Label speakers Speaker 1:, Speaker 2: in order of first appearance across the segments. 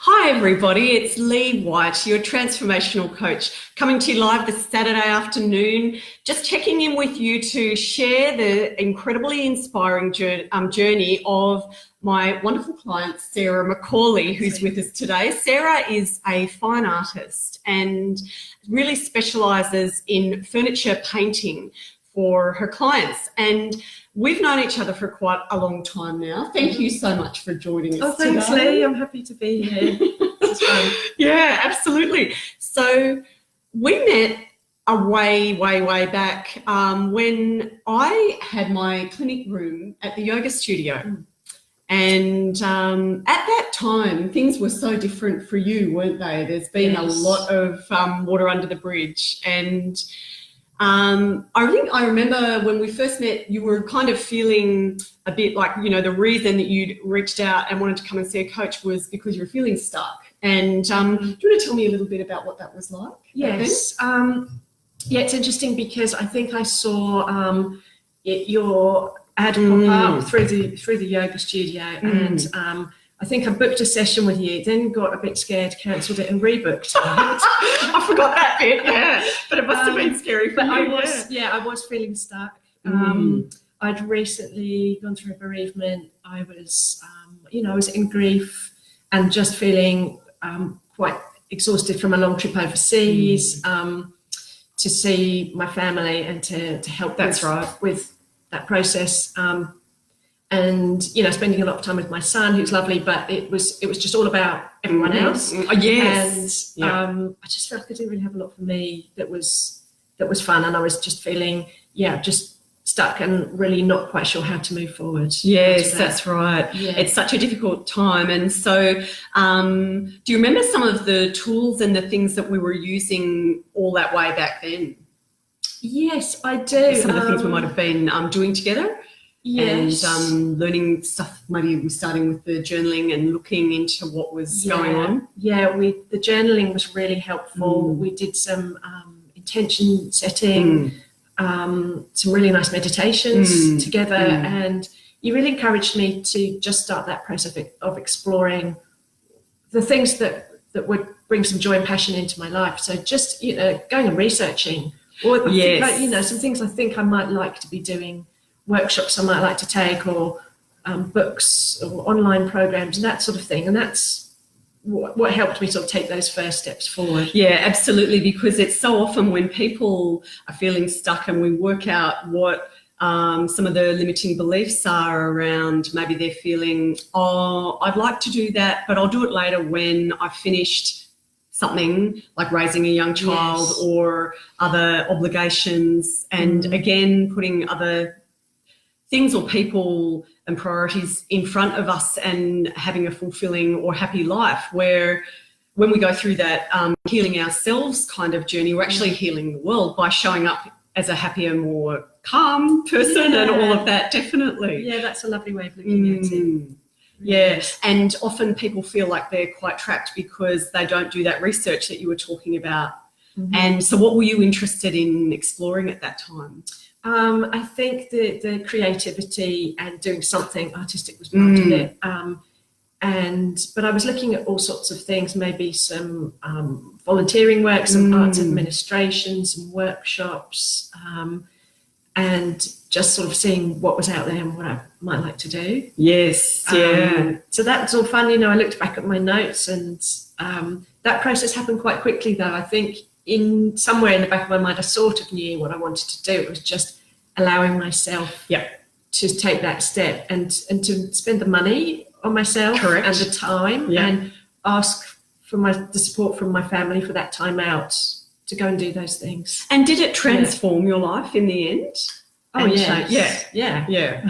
Speaker 1: Hi everybody, it's Leigh White, your transformational coach, coming to you live this Saturday afternoon, just checking in with you to share the incredibly inspiring journey of my wonderful client, Sarah Macaulay, who's with us today. Sarah is a fine artist and really specialises in furniture painting for her clients. And we've known each other for quite a long time now. Thank you so much for joining us today.
Speaker 2: Oh, thanks, Leigh. I'm happy to be here. This is fun.
Speaker 1: Yeah, absolutely. So we met way back when I had my clinic room at the yoga studio. And at that time, things were so different for you, weren't they? There's been a lot of water under the bridge. And I think I remember when we first met, you were kind of feeling a bit like, you know, the reason that you'd reached out and wanted to come and see a coach was because you were feeling stuck. And do you want to tell me a little bit about what that was like?
Speaker 2: Yes. Yeah, it's interesting because I think I saw your ad pop up through the yoga studio, and I think I booked a session with you, then got a bit scared, cancelled it and rebooked.
Speaker 1: I forgot that bit, yeah. But it must have been scary for you.
Speaker 2: I was feeling stuck. I'd recently gone through a bereavement. I was, I was in grief and just feeling quite exhausted from a long trip overseas to see my family and to help with that process. And spending a lot of time with my son, who's lovely, but it was just all about everyone else.
Speaker 1: Yes.
Speaker 2: And I just felt like I didn't really have a lot for me that was fun, and I was just feeling just stuck and really not quite sure how to move forward.
Speaker 1: Yes, that's right. Yeah. It's such a difficult time. And so do you remember some of the tools and the things that we were using all that way back then?
Speaker 2: Yes, I do.
Speaker 1: Some of the things we might have been doing together.
Speaker 2: Yes.
Speaker 1: And learning stuff, maybe starting with the journaling and looking into what was going on.
Speaker 2: Yeah, the journaling was really helpful. We did some intention setting, some really nice meditations together, and you really encouraged me to just start that process of exploring the things that would bring some joy and passion into my life. So just, going and researching, or some things I think I might like to be doing, workshops I might like to take, or books or online programs and that sort of thing. And that's what helped me sort of take those first steps forward.
Speaker 1: Yeah, absolutely, because it's so often when people are feeling stuck and we work out what some of the limiting beliefs are around, maybe they're feeling, I'd like to do that, but I'll do it later when I've finished something like raising a young child or other obligations, and again, putting other things or people and priorities in front of us and having a fulfilling or happy life, where when we go through that healing ourselves kind of journey, we're actually healing the world by showing up as a happier, more calm person and all of that, definitely.
Speaker 2: Yeah, that's a lovely way of looking at it.
Speaker 1: Yeah, and often people feel like they're quite trapped because they don't do that research that you were talking about. And so what were you interested in exploring at that time?
Speaker 2: I think the creativity and doing something artistic was part of it. But I was looking at all sorts of things, maybe some volunteering work, some arts administration, some workshops, and just sort of seeing what was out there and what I might like to do.
Speaker 1: Yes, yeah.
Speaker 2: So that's all fun. I looked back at my notes, and that process happened quite quickly, though. I think in somewhere in the back of my mind, I sort of knew what I wanted to do. It was just allowing myself to take that step and to spend the money on myself.
Speaker 1: Correct.
Speaker 2: And the time, and ask for the support from my family for that time out to go and do those things.
Speaker 1: And did it transform your life in the end?
Speaker 2: Oh, yeah.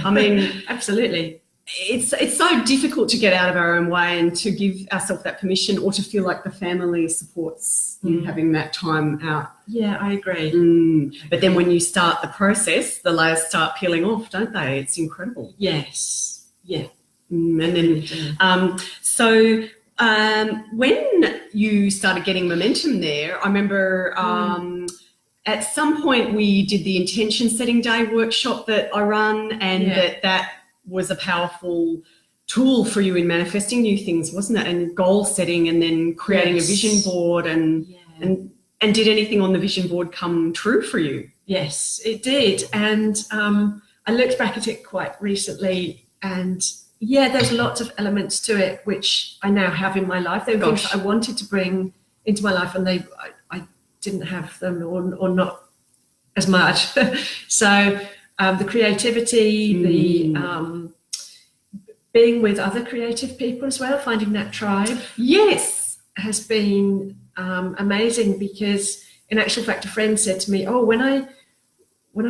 Speaker 1: I mean,
Speaker 2: absolutely.
Speaker 1: It's so difficult to get out of our own way and to give ourselves that permission, or to feel like the family supports you having that time out.
Speaker 2: Yeah, I agree.
Speaker 1: But then when you start the process, the layers start peeling off, don't they? It's incredible.
Speaker 2: Yes. Yeah.
Speaker 1: And then, so when you started getting momentum there, I remember at some point we did the intention setting day workshop that I run, and that was a powerful tool for you in manifesting new things, wasn't it? And goal setting, and then creating a vision board, and did anything on the vision board come true for you?
Speaker 2: Yes, it did. And I looked back at it quite recently, and there's lots of elements to it which I now have in my life. There were things that I wanted to bring into my life, and I didn't have them, or not as much. So the creativity, the being with other creative people as well, finding that tribe, has been amazing. Because in actual fact, a friend said to me, "Oh, when I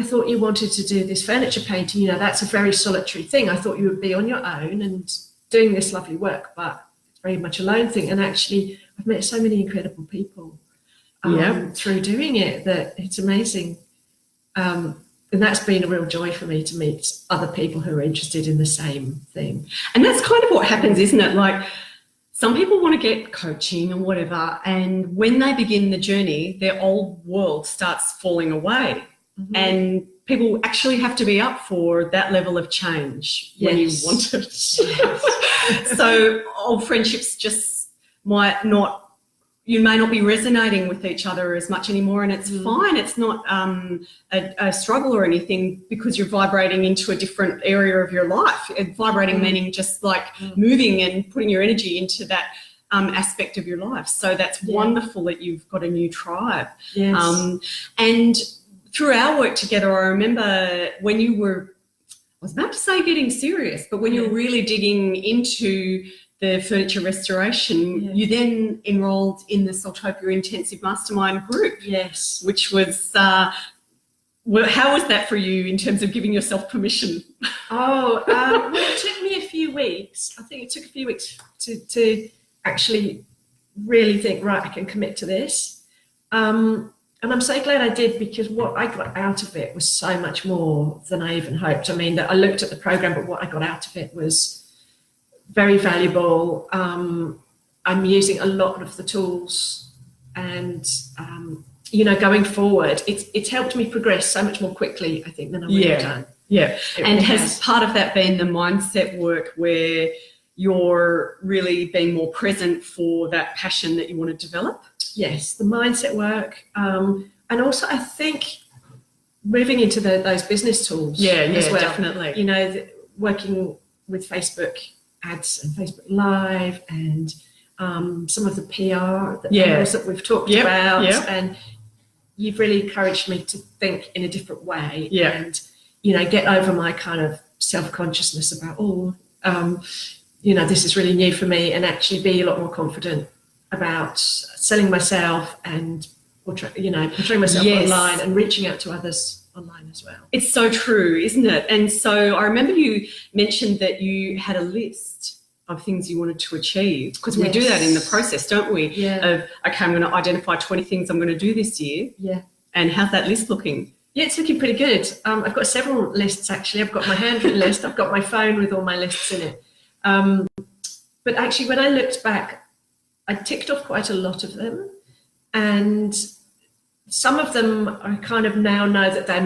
Speaker 2: thought you wanted to do this furniture painting, you know, that's a very solitary thing. I thought you would be on your own and doing this lovely work, but it's very much a lone thing." And actually, I've met so many incredible people through doing it, that it's amazing. And that's been a real joy for me, to meet other people who are interested in the same thing.
Speaker 1: And that's kind of what happens, isn't it? Like, some people want to get coaching or whatever, and when they begin the journey, their old world starts falling away. And people actually have to be up for that level of change when you want it. So old friendships just you may not be resonating with each other as much anymore, and it's fine. It's not a struggle or anything, because you're vibrating into a different area of your life. Vibrating meaning just like moving and putting your energy into that aspect of your life. So that's wonderful that you've got a new tribe. And through our work together, I remember when you were, I was about to say getting serious, but when you were really digging into the furniture restoration, you then enrolled in the Soultopia Intensive Mastermind group.
Speaker 2: Yes.
Speaker 1: Which was, how was that for you in terms of giving yourself permission?
Speaker 2: Well, it took me a few weeks. I think it took a few weeks to actually really think, right, I can commit to this. And I'm so glad I did, because what I got out of it was so much more than I even hoped. I mean, that I looked at the program, but what I got out of it was very valuable. I'm using a lot of the tools, and going forward, it's helped me progress so much more quickly, I think, than I would have done.
Speaker 1: And has part of that been the mindset work, where you're really being more present for that passion that you want to develop?
Speaker 2: Yes, the mindset work, and also I think moving into those business tools as well.
Speaker 1: Definitely.
Speaker 2: Working with Facebook ads and Facebook Live, and some of the PR that we've talked about, and you've really encouraged me to think in a different way, and get over my kind of self-consciousness about this is really new for me, and actually be a lot more confident about selling myself and portraying myself online and reaching out to others online as well.
Speaker 1: It's so true, isn't it? And so I remember you mentioned that you had a list of things you wanted to achieve, because we do that in the process, don't we? Of, okay, I'm going to identify 20 things I'm going to do this year. And how's that list looking?
Speaker 2: It's looking pretty good. I've got several lists, actually. I've got my handwritten list. I've got my phone with all my lists in it. But actually, when I looked back, I ticked off quite a lot of them, and some of them I kind of now know that they're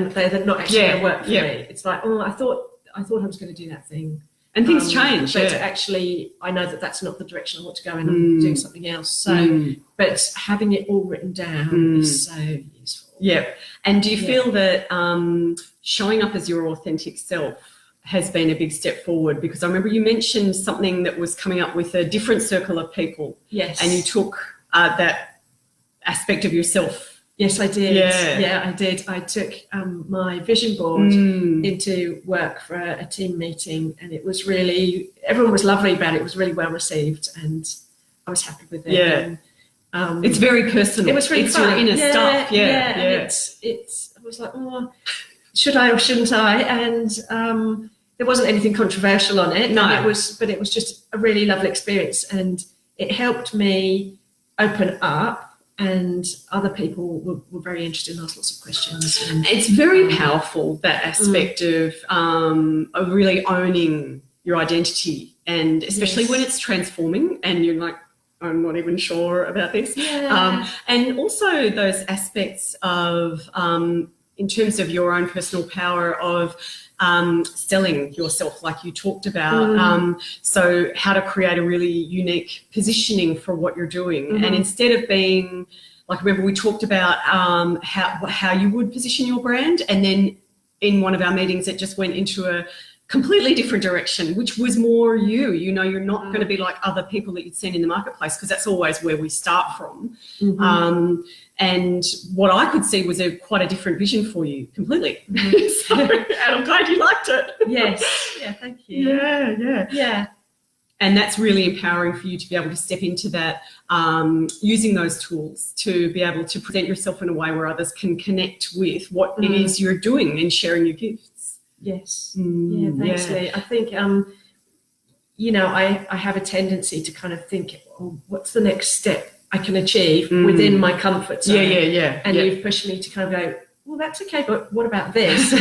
Speaker 2: not actually going to work for me. It's like, I thought I was going to do that thing,
Speaker 1: and things change.
Speaker 2: But actually, I know that that's not the direction I want to go in. I'm doing something else. So, but having it all written down is so useful.
Speaker 1: And do you feel that showing up as your authentic self has been a big step forward? Because I remember you mentioned something that was coming up with a different circle of people.
Speaker 2: Yes.
Speaker 1: And you took that aspect of yourself.
Speaker 2: Yes, I did. Yeah, I did. I took my vision board into work for a team meeting, and it was really, everyone was lovely about it. It was really well received, and I was happy with it. And,
Speaker 1: it's very personal.
Speaker 2: It was really fun.
Speaker 1: Your inner stuff.
Speaker 2: And it's. I was like, should I or shouldn't I? And there wasn't anything controversial on it.
Speaker 1: No.
Speaker 2: But it was just a really lovely experience, and it helped me open up. And other people were very interested and asked lots of questions. And
Speaker 1: it's very powerful, that aspect of really owning your identity, and especially when it's transforming and you're like, I'm not even sure about this. And also those aspects of in terms of your own personal power of selling yourself, like you talked about. So how to create a really unique positioning for what you're doing. And instead of being, like, remember we talked about how you would position your brand, and then in one of our meetings it just went into a completely different direction, which was more you. You know, you're not going to be like other people that you'd seen in the marketplace, because that's always where we start from. And what I could see was quite a different vision for you completely. So, and I'm glad you liked it.
Speaker 2: Yes. Yeah, thank you.
Speaker 1: Yeah. And that's really empowering for you to be able to step into that, using those tools to be able to present yourself in a way where others can connect with what it is you're doing and sharing your gifts.
Speaker 2: Yes. Yeah, thanks, Leigh. I think, you know, I have a tendency to kind of think, oh, what's the next step I can achieve within my comfort zone? And you've pushed me to kind of go, well, that's okay, but what about this?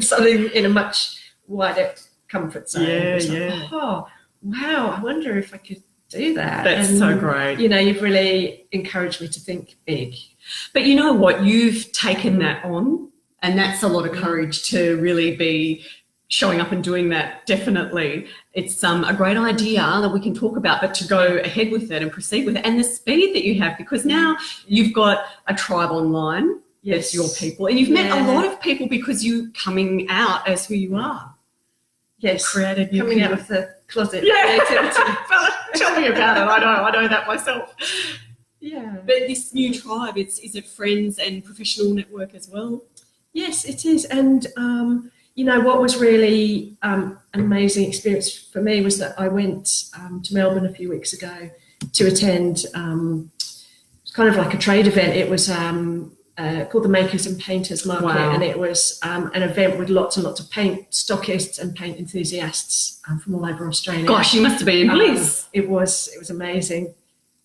Speaker 2: Something in a much wider comfort zone. Like, oh, wow, I wonder if I could do that.
Speaker 1: That's so great.
Speaker 2: You know, you've really encouraged me to think big.
Speaker 1: But you know what? You've taken that on, and that's a lot of courage to really be showing up and doing that. Definitely. It's a great idea that we can talk about, but to go ahead with it and proceed with it, and the speed that you have, because now you've got a tribe online. Yes, your people, and you've met a lot of people because you coming out as who you are.
Speaker 2: Yes,
Speaker 1: created
Speaker 2: coming out of the closet.
Speaker 1: Yeah, tell me about it. I know that myself.
Speaker 2: Yeah,
Speaker 1: but this new tribe, is it friends and professional network as well?
Speaker 2: Yes, it is. And you know, what was really an amazing experience for me was that I went to Melbourne a few weeks ago to attend kind of like a trade event. It was called the Makers and Painters Market, and it was an event with lots and lots of paint stockists and paint enthusiasts from all over Australia.
Speaker 1: Gosh, you must have been in bliss.
Speaker 2: It was amazing.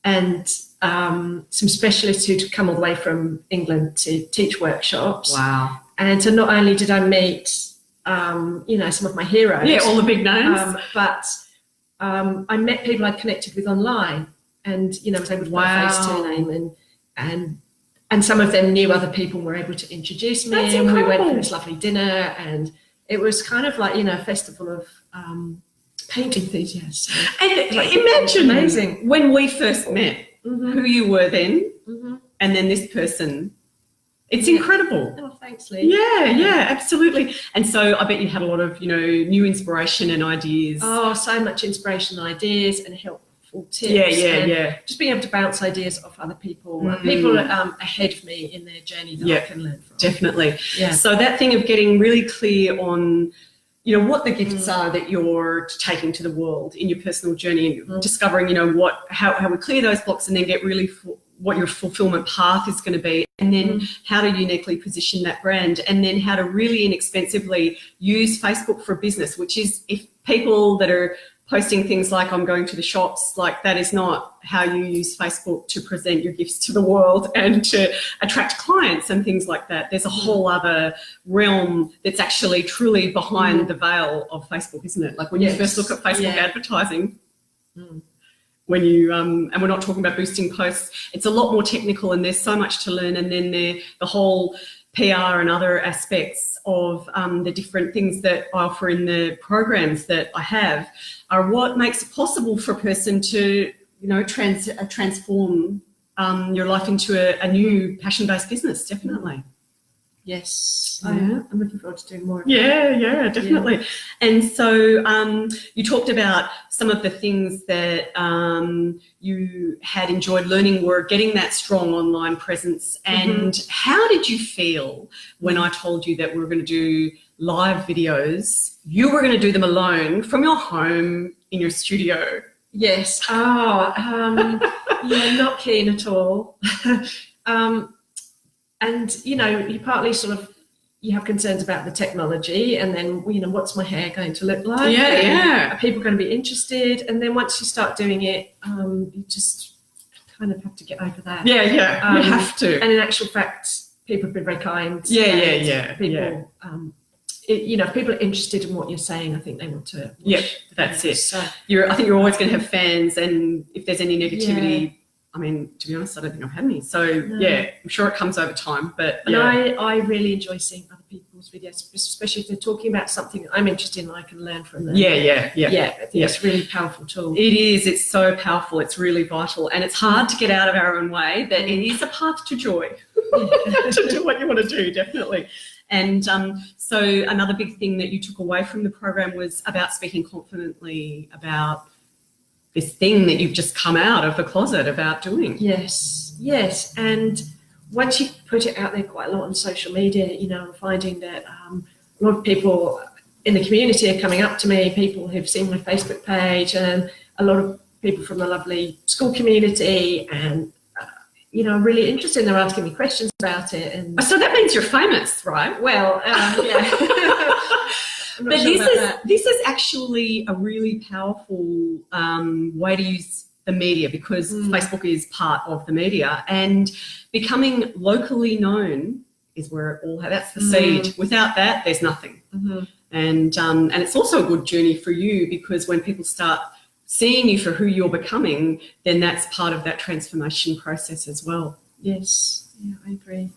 Speaker 2: And some specialists who'd come all the way from England to teach workshops.
Speaker 1: Wow.
Speaker 2: And so not only did I meet, you know, some of my heroes.
Speaker 1: Yeah, all the big names.
Speaker 2: But I met people I'd connected with online, and, you know, was able to put a face to a name, and some of them knew other people and were able to introduce me.
Speaker 1: That's
Speaker 2: and
Speaker 1: incredible.
Speaker 2: We went for this lovely dinner, and it was kind of like, you know, a festival of paint enthusiasts.
Speaker 1: And
Speaker 2: like,
Speaker 1: imagine
Speaker 2: amazing
Speaker 1: when we first met, who you were then, and then this person. It's incredible.
Speaker 2: Oh, thanks, Leigh.
Speaker 1: Yeah, absolutely. And so I bet you had a lot of, you know, new inspiration and ideas.
Speaker 2: Oh, so much inspiration and ideas and helpful tips.
Speaker 1: Yeah.
Speaker 2: Just being able to bounce ideas off other people, people ahead of me in their journey that I can learn from. Definitely. Yeah.
Speaker 1: So that thing of getting really clear on, you know, what the gifts are that you're taking to the world in your personal journey, and discovering, you know, how we clear those blocks, and then get really what your fulfillment path is going to be, and then how to uniquely position that brand, and then how to really inexpensively use Facebook for business, which is, if people that are posting things like I'm going to the shops, like that is not how you use Facebook to present your gifts to the world and to attract clients and things like that. There's a whole other realm that's actually truly behind the veil of Facebook, isn't it? Like when you first look at Facebook advertising, when you, and we're not talking about boosting posts, it's a lot more technical, and there's so much to learn. And then the whole PR and other aspects of the different things that I offer in the programs that I have are what makes it possible for a person to, you know, transform your life into a new passion-based business. Definitely.
Speaker 2: Yes,
Speaker 1: Yeah.
Speaker 2: I'm looking forward to doing more of that.
Speaker 1: Yeah, definitely. Yeah. And so you talked about some of the things that you had enjoyed learning were getting that strong online presence. And how did you feel when I told you that we were going to do live videos? You were going to do them alone from your home in your studio.
Speaker 2: Yes. Yeah, not keen at all. And, you know, you partly sort of, you have concerns about the technology, and then, you know, what's my hair going to look like? Are people going to be interested? And then once you start doing it, you just kind of have to get over that.
Speaker 1: You have to.
Speaker 2: And in actual fact, people have been very kind. People, you know, if people are interested in what you're saying, I think they want to watch.
Speaker 1: That's it.
Speaker 2: So,
Speaker 1: I think you're always going to have fans, and if there's any negativity, I mean, to be honest, I don't think I've had any. So yeah, I'm sure it comes over time. But
Speaker 2: and
Speaker 1: yeah.
Speaker 2: I really enjoy seeing other people's videos, especially if they're talking about something that I'm interested in. I can learn from them.
Speaker 1: Yeah.
Speaker 2: I think it's a really powerful tool.
Speaker 1: It is. It's so powerful. It's really vital, and it's hard to get out of our own way. But it is a path to joy to do what you want to do, definitely. And so another big thing that you took away from the program was about speaking confidently about this thing that you've just come out of the closet about doing.
Speaker 2: Yes. And once you put it out there quite a lot on social media, you know, I'm finding that a lot of people in the community are coming up to me, people who've seen my Facebook page, and a lot of people from the lovely school community, and you know, I'm really interested. They're asking me questions about it. And
Speaker 1: so that means you're famous, right?
Speaker 2: Well, yeah.
Speaker 1: But this is actually a really powerful way to use the media, because Facebook is part of the media, and becoming locally known is where it all that's the seed. Without that, there's nothing. And it's also a good journey for you, because when people start seeing you for who you're becoming, then that's part of that transformation process as well.
Speaker 2: Yes, yeah, I agree.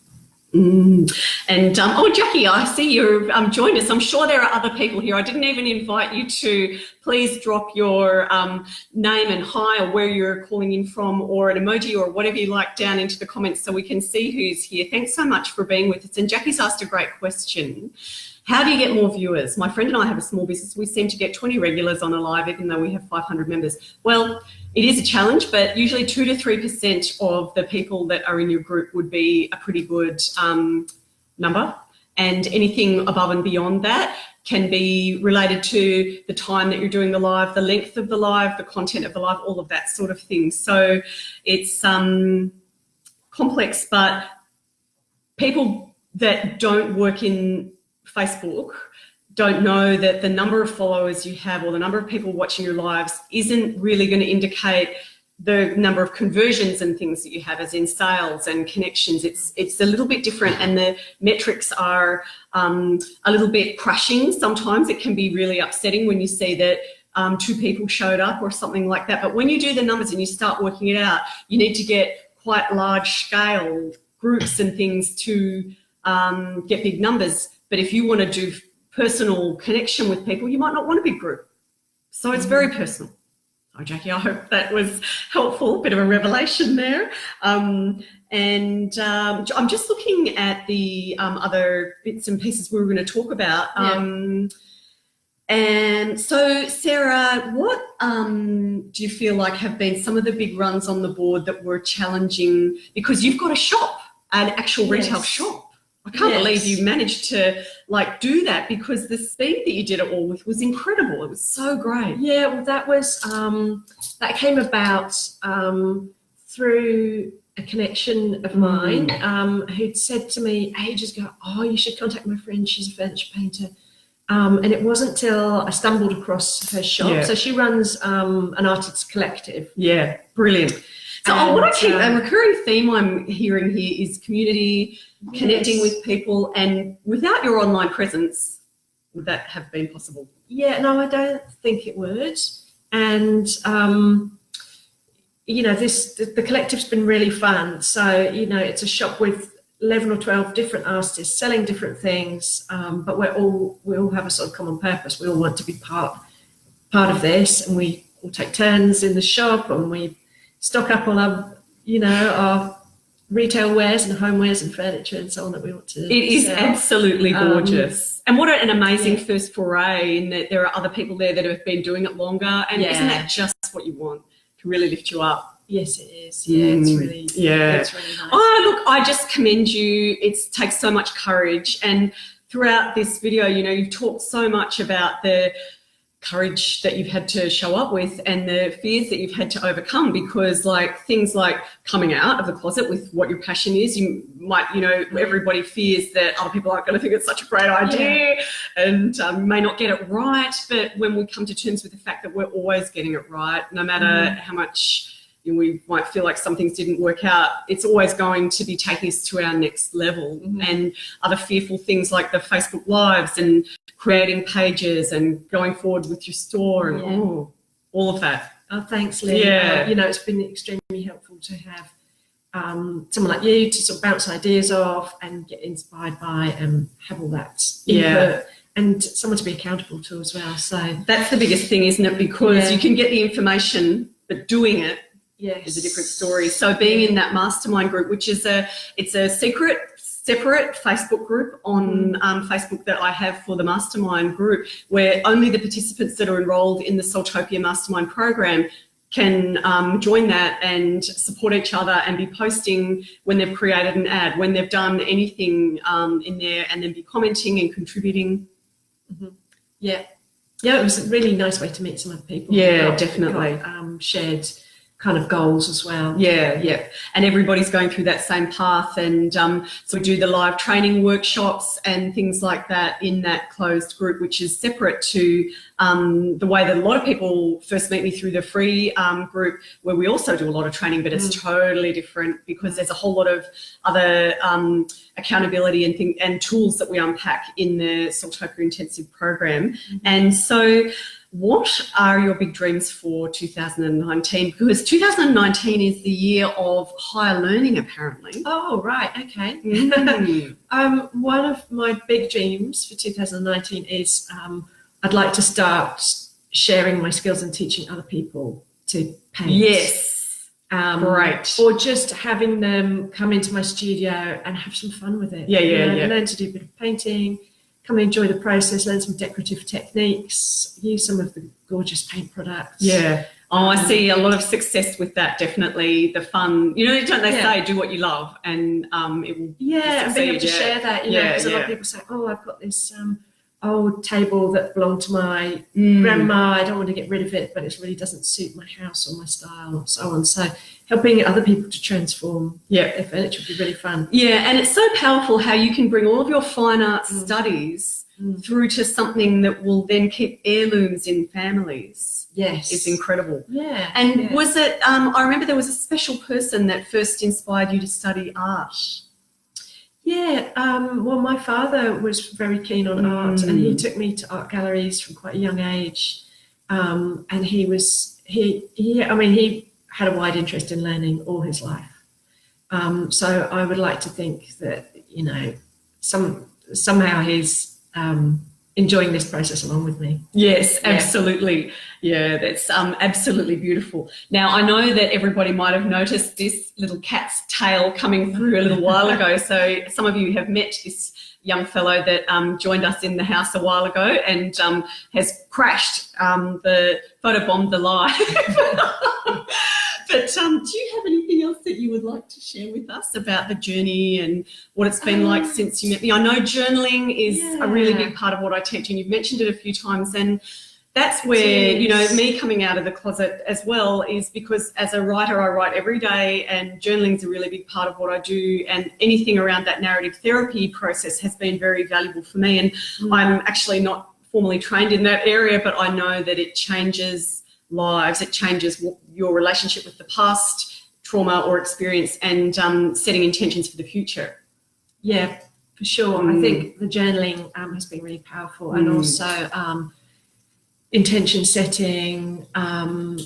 Speaker 1: And Jackie, I see you've joined us. I'm sure there are other people here. I didn't even invite you to. Please drop your name and hi, or where you're calling in from, or an emoji or whatever you like down into the comments so we can see who's here. Thanks so much for being with us. And Jackie's asked a great question. How do you get more viewers? My friend and I have a small business. We seem to get 20 regulars on a live, even though we have 500 members. Well, it is a challenge, but usually 2 to 3% of the people that are in your group would be a pretty good number. And anything above and beyond that can be related to the time that you're doing the live, the length of the live, the content of the live, all of that sort of thing. So it's complex, but people that don't work in Facebook don't know that the number of followers you have or the number of people watching your lives isn't really going to indicate the number of conversions and things that you have, as in sales and connections. It's a little bit different, and the metrics are a little bit crushing. Sometimes it can be really upsetting when you see that 2 people showed up or something like that. But when you do the numbers and you start working it out, you need to get quite large scale groups and things to get big numbers. But if you want to do personal connection with people, you might not want a big group. So it's very personal. Oh, Jackie, I hope that was helpful. Bit of a revelation there. I'm just looking at the other bits and pieces we were going to talk about. And so, Sarah, what do you feel like have been some of the big runs on the board that were challenging? Because you've got a shop, an actual retail shop. I can't believe you managed to do that, because the speed that you did it all with was incredible. It was so great.
Speaker 2: Yeah, well, that was that came about through a connection of mine who'd said to me ages ago, "Oh, you should contact my friend. She's a furniture painter." And it wasn't till I stumbled across her shop. Yeah. So she runs an artist collective.
Speaker 1: Yeah, brilliant. So what a recurring theme I'm hearing here is community, connecting with people, and without your online presence, would that have been possible?
Speaker 2: Yeah, no, I don't think it would. And, the collective's been really fun. So, it's a shop with 11 or 12 different artists selling different things, but we all have a sort of common purpose. We all want to be part of this, and we all take turns in the shop, and we stock up all our retail wares and homewares and furniture and so on that we want to
Speaker 1: It is absolutely gorgeous. And what an amazing first foray, in that there are other people there that have been doing it longer. And isn't that just what you want, to really lift you up?
Speaker 2: Yes, it is. Yeah, it's really nice.
Speaker 1: Oh, look, I just commend you. It takes so much courage. And throughout this video, you've talked so much about the courage that you've had to show up with and the fears that you've had to overcome, because things like coming out of the closet with what your passion is, you might, everybody fears that other people aren't going to think it's such a great idea and may not get it right. But when we come to terms with the fact that we're always getting it right, no matter how much we might feel like some things didn't work out, it's always going to be taking us to our next level. And other fearful things like the Facebook Lives and creating pages and going forward with your store and all of that.
Speaker 2: Oh, thanks, Leigh.
Speaker 1: Yeah.
Speaker 2: It's been extremely helpful to have someone like you to sort of bounce ideas off and get inspired by and have all that input, and someone to be accountable to as well. So
Speaker 1: that's the biggest thing, isn't it? Because you can get the information, but doing it is a different story. So being in that mastermind group, which is it's a separate Facebook group on Facebook that I have for the mastermind group, where only the participants that are enrolled in the Soultopia mastermind program can join that and support each other and be posting when they've created an ad, when they've done anything in there, and then be commenting and contributing.
Speaker 2: Yeah, it was a really nice way to meet some other people.
Speaker 1: Definitely.
Speaker 2: Shared kind of goals as well.
Speaker 1: And everybody's going through that same path, and so we do the live training workshops and things like that in that closed group, which is separate to the way that a lot of people first meet me through the free group, where we also do a lot of training, but it's totally different because there's a whole lot of other accountability and tools that we unpack in the Soultopia Intensive Program. And so what are your big dreams for 2019? Because 2019 is the year of higher learning, apparently.
Speaker 2: Oh, right. Okay. One of my big dreams for 2019 is I'd like to start sharing my skills and teaching other people to paint.
Speaker 1: Yes. Great.
Speaker 2: Or just having them come into my studio and have some fun with it. Learn to do a bit of painting, come and enjoy the process, learn some decorative techniques, use some of the gorgeous paint products.
Speaker 1: I see a lot of success with that, definitely. The fun, don't they say do what you love, and it will
Speaker 2: and being able to share that, because a lot of people say, oh, I've got this old table that belonged to my grandma, I don't want to get rid of it, but it really doesn't suit my house or my style or so on. So helping other people to transform their furniture would be really fun. And it's so powerful how you can bring all of your fine arts studies through to something that will then keep heirlooms in families. It's incredible. Was it, I remember there was a special person that first inspired you to study art. Well, my father was very keen on art, and he took me to art galleries from quite a young age. And he had a wide interest in learning all his life. So I would like to think that, somehow he's enjoying this process along with me. Yes, absolutely. That's absolutely beautiful. Now, I know that everybody might have noticed this little cat's tail coming through a little while ago. So some of you have met this young fellow that joined us in the house a while ago and has crashed, photobombed the live. But do you have anything else that you would like to share with us about the journey and what it's been like since you met me? I know journaling is a really big part of what I teach, and you've mentioned it a few times, and that's where, me coming out of the closet as well is because as a writer, I write every day, and journaling is a really big part of what I do, and anything around that narrative therapy process has been very valuable for me. And I'm actually not formally trained in that area, but I know that it changes lives, it changes your relationship with the past trauma or experience, and setting intentions for the future. Yeah, for sure. I think the journaling has been really powerful, and also intention setting, and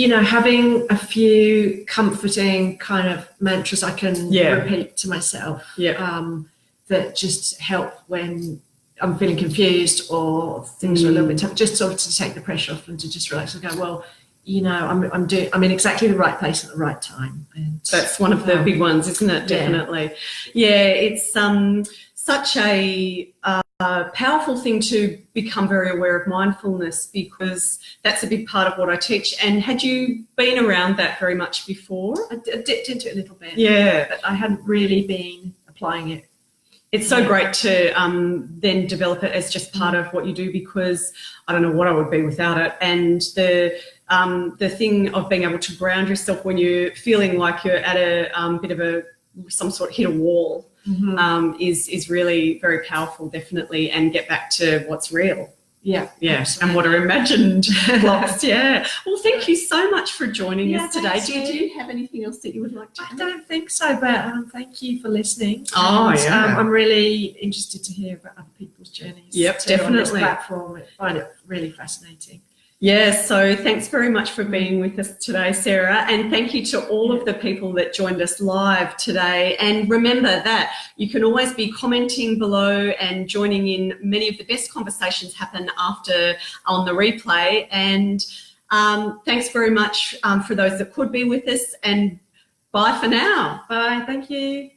Speaker 2: having a few comforting kind of mantras I can repeat to myself that just help when I'm feeling confused or things are a little bit tough, just sort of to take the pressure off and to just relax and go, well, I'm in exactly the right place at the right time. And that's one of the big ones, isn't it? Definitely. It's such a powerful thing to become very aware of mindfulness, because that's a big part of what I teach. And had you been around that very much before? I dipped into it a little bit. But I hadn't really been applying it. It's so great to then develop it as just part of what you do, because I don't know what I would be without it. And the thing of being able to ground yourself when you're feeling like you're at a bit of some sort of hit a wall is really very powerful, definitely, and get back to what's real. Absolutely. And what are imagined blocks. Well, thank you so much for joining us today. Do you have anything else that you would like to add? I don't think so, but thank you for listening. I'm really interested to hear about other people's journeys. Definitely. On this platform. I find it really fascinating.
Speaker 1: Yes, so thanks very much for being with us today, Sarah, and thank you to all of the people that joined us live today. And remember that you can always be commenting below and joining in. Many of the best conversations happen after on the replay. And thanks very much for those that could be with us, and bye for now.
Speaker 2: Bye. Thank you.